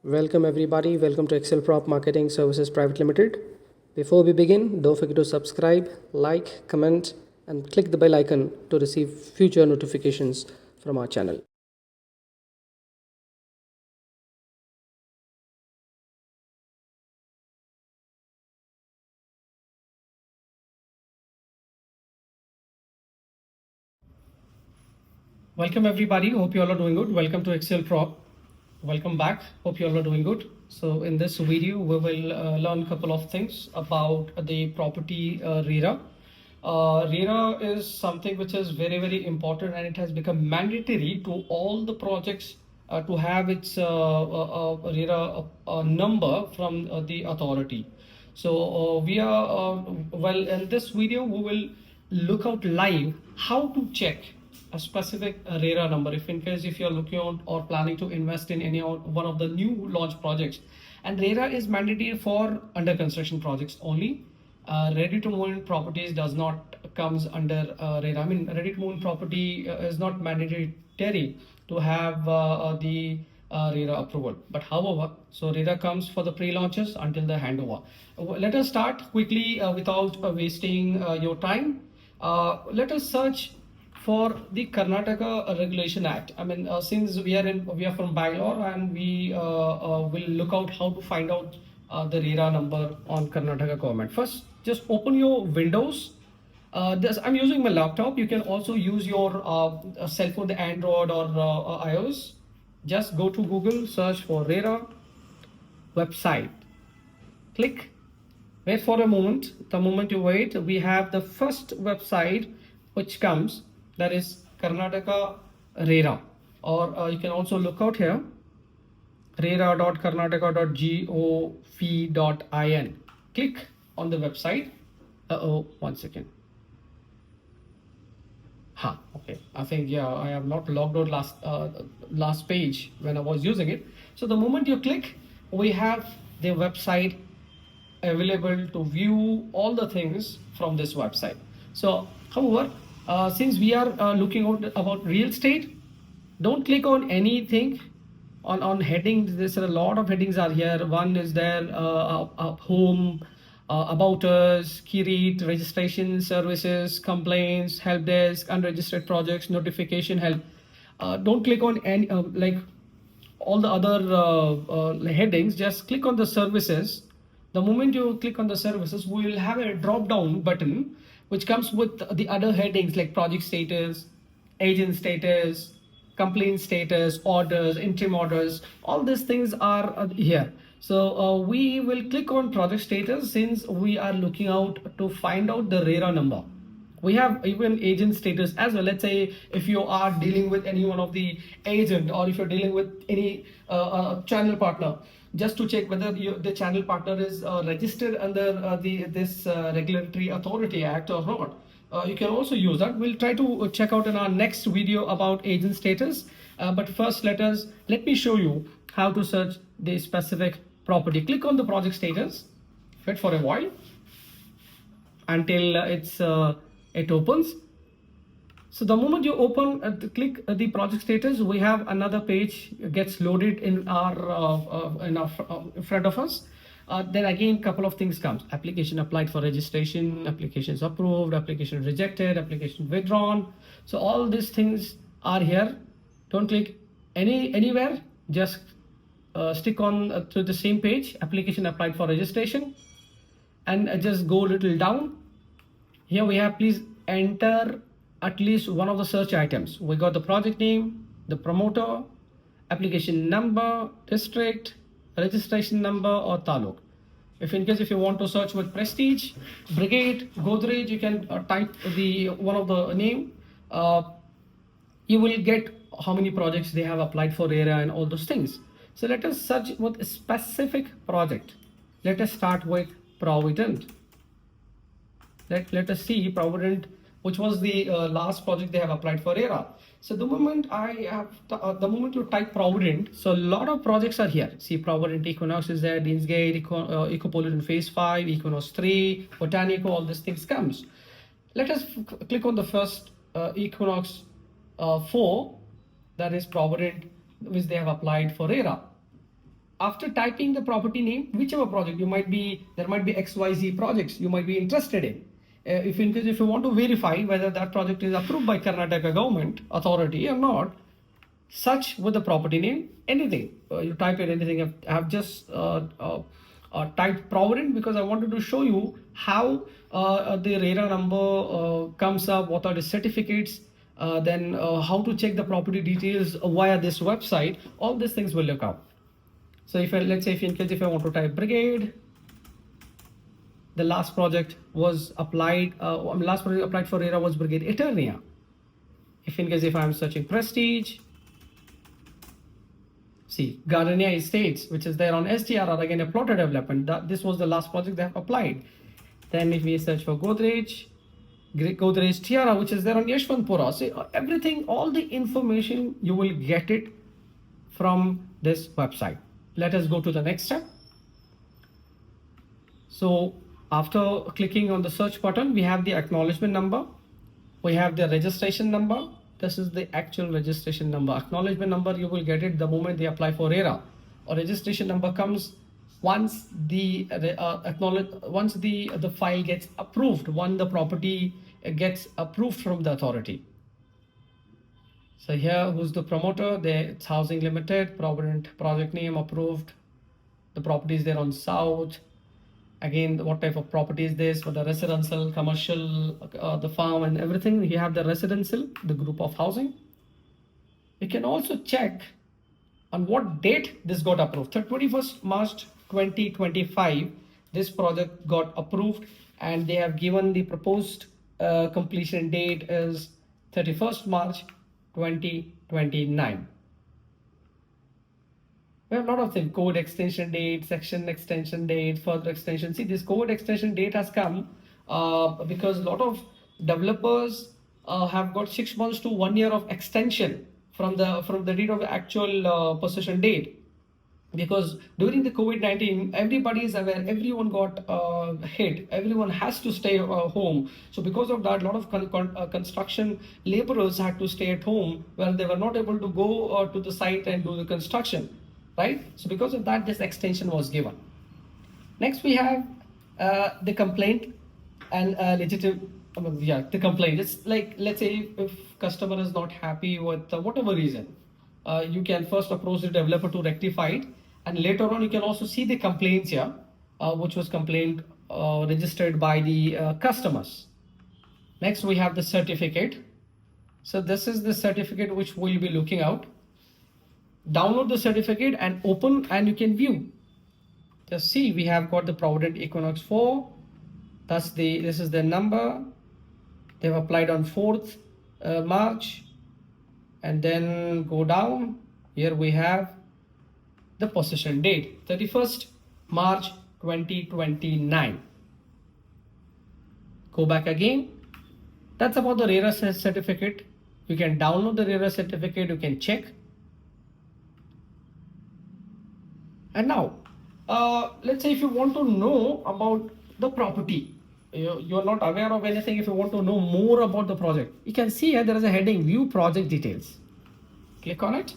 Welcome everybody, welcome to Hexcelprop Marketing Services Private Limited. Before we begin, don't forget to subscribe, like, comment and click the bell icon to receive future notifications from our channel. Welcome everybody, hope you all are doing good. Welcome to Hexcelprop. Welcome back, hope you all are doing good. So in this video, we will learn a couple of things about the property RERA. RERA is something which is very important, and it has become mandatory to all the projects to have its RERA number from the authority. So we are well, in this video we will look out live how to check a specific RERA number if you're looking out or planning to invest in one of the new launch projects. And RERA is mandatory for under construction projects only. Ready to move in properties does not comes under RERA. I mean, ready to move in property is not mandatory to have the RERA approval. But however, so RERA comes for the pre-launches until the handover. Let us start quickly without wasting your time. Let us search for the Karnataka Regulation Act. I mean, since we are from Bangalore, and we will look out how to find out the RERA number on Karnataka government. First, just open your Windows. I'm using my laptop. You can also use your cell phone, the Android or iOS. Just go to Google, search for RERA website. Click. Wait for a moment. The moment you wait, we have the first website which comes, that is Karnataka RERA, or you can also look out here rera.karnataka.gov.in. Click on the website. One second. Okay. I think, yeah, I have not logged out last page when I was using it. So the moment you click, we have the website available to view all the things from this website. So however, since we are looking out about real estate, don't click on anything on headings. There's a lot of headings are here. One is there, home, about us, key read, registration, services, complaints, help desk, unregistered projects, notification, help. Don't click on any like all the other headings. Just click on the services. The moment you click on the services, we will have a drop down button which comes with the other headings like project status, agent status, complaint status, orders, interim orders. All these things are here. So we will click on project status, since we are looking out to find out the RERA number. We have even agent status as well. Let's say if you are dealing with any one of the agent, or if you're dealing with any channel partner, just to check whether the channel partner is registered under this regulatory authority act or not. You can also use that. We'll try to check out in our next video about agent status. But first, let me show you how to search the specific property. Click on the project status. Wait for a while until it opens. So the moment you open, click the project status, we have another page gets loaded in front of us. Then again, couple of things comes: application applied for registration, applications approved, application rejected, application withdrawn. So all these things are here. Don't click anywhere. Just stick on to the same page, application applied for registration, and just go a little down. Here we have, please enter at least one of the search items. We got the project name, the promoter, application number, district, registration number, or taluk. If you want to search with Prestige, Brigade, Godrej, you can type the one of the name. You will get how many projects they have applied for RERA and all those things. So let us search with a specific project. Let us start with Provident. Let us see Provident, which was the last project they have applied for RERA. So the moment you type Provident, so a lot of projects are here. See, Provident Equinox is there, Deansgate, Ecopolitan Phase 5, Equinox 3, Botanico, all these things comes. Let us click on the first Equinox 4, that is Provident, which they have applied for RERA. after typing the property name, whichever project you might be, there might be XYZ projects you might be interested in. If in case if you want to verify whether that project is approved by Karnataka government authority or not, search with the property name, anything. You type in anything. I have just typed Provident because I wanted to show you how the RERA number comes up, what are the certificates, then how to check the property details via this website. All these things will look up. So if I, let's say if I want to type Brigade, the last project was applied, last project applied for RERA was Brigade Eternia. If I'm searching Prestige, see, Gardenia Estates, which is there on STRR, again a plotted development. This was the last project they have applied. Then if we search for Godrej Tiara, which is there on Yeshwantpura. So everything, all the information, you will get it from this website. Let us go to the next step. So after clicking on the search button, we have the acknowledgement number. We have the registration number. This is the actual registration number. Acknowledgement number, you will get it the moment they apply for RERA. Or registration number comes once the once the file gets approved, when the property gets approved from the authority. So here, who's the promoter? It's Housing Limited, Provident project name approved. The property is there on South. Again, what type of property is this? For the residential, commercial, the farm and everything. You have the residential, the group of housing. You can also check on what date this got approved. 21st March 2025, this project got approved, and they have given the proposed completion date is 31st March 2029. We have a lot of things: code extension date, section extension date, further extension. See, this code extension date has come because a lot of developers have got 6 months to 1 year of extension from the date of the actual possession date. Because during the COVID-19, everybody is aware, everyone got hit, everyone has to stay home. So because of that, a lot of construction laborers had to stay at home where they were not able to go to the site and do the construction, right? So because of that, this extension was given. Next, we have the complaint and the complaint. It's like, let's say if customer is not happy with whatever reason, you can first approach the developer to rectify it. And later on, you can also see the complaints here, which was complaint registered by the customers. Next, we have the certificate. So this is the certificate which we'll be looking out. Download the certificate and open, and you can view. Just see, we have got the Provident Equinox 4. This is the number. They've applied on 4th March. And then go down. Here we have the possession date, 31st March 2029. Go back again. That's about the RERA certificate. You can download the RERA certificate, you can check. And now, let's say if you want to know about the property, you're not aware of anything, if you want to know more about the project, you can see here there is a heading, View Project Details. Click on it.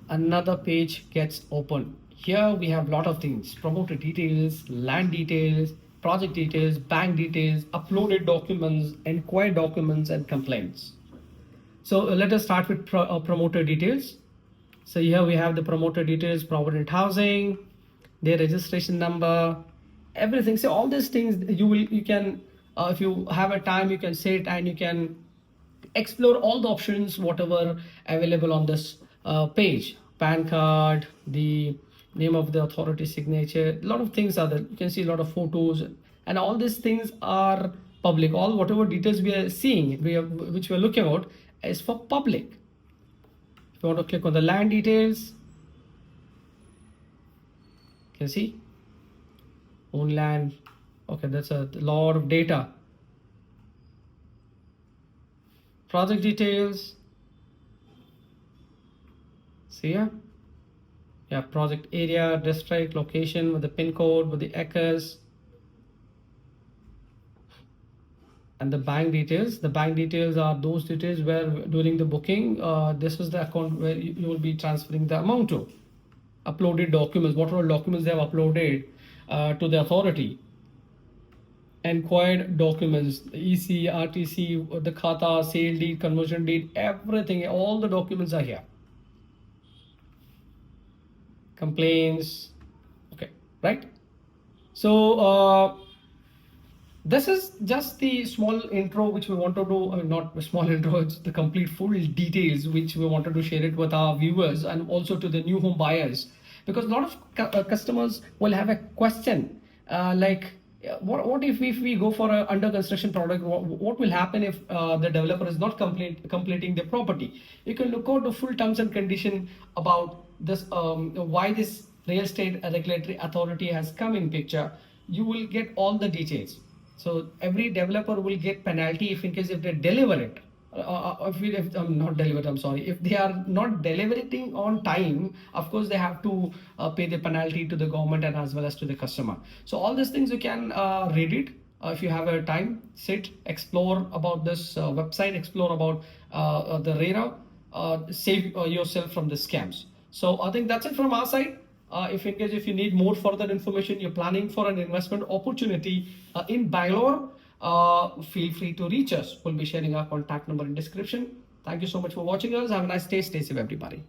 Another page gets open. Here we have a lot of things: promoter details, land details, project details, bank details, uploaded documents, inquired documents, and complaints. So let us start with promoter details. So here we have the promoter details, Provident Housing, their registration number, everything. So all these things you can, if you have a time, you can sit and you can explore all the options whatever available on this page. PAN card, the name of the authority signature, a lot of things are there. You can see a lot of photos, and all these things are public. All whatever details we are seeing, which we are looking at, is for public. If you want to click on the land details, you can see own land. Okay, that's a lot of data. Project details. See here? Yeah, project area, district, location with the pin code, with the acres. And the bank details. The bank details are those details where during the booking, this is the account where you will be transferring the amount to. uploaded documents, what all documents they have uploaded to the authority. Enquired documents, EC, RTC, the khata, sale deed, conversion deed, everything, all the documents are here. Complaints, okay, right? So this is just the small intro which we want to do, not a small intro, it's the complete full details which we wanted to share it with our viewers and also to the new home buyers, because a lot of customers will have a question like what if we go for a under construction product, what will happen if the developer is not completing the property. You can look out the full terms and condition about this, why this real estate regulatory authority has come in picture. You will get all the details. So every developer will get penalty if in case if they deliver it. If not delivered, I'm sorry. If they are not delivering on time, of course they have to pay the penalty to the government and as well as to the customer. So all these things you can read it. If you have a time, sit, explore about this website, explore about the RERA, save yourself from the scams. So I think that's it from our side. If in case if you need more further information, you're planning for an investment opportunity in Bangalore, feel free to reach us. We'll be sharing our contact number in description. Thank you so much for watching us. Have a nice day. Stay safe, everybody.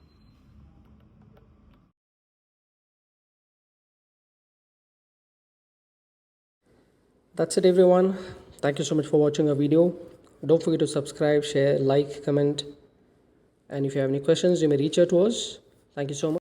That's it, everyone. Thank you so much for watching our video. Don't forget to subscribe, share, like, comment. And if you have any questions, you may reach out to us. Thank you so much.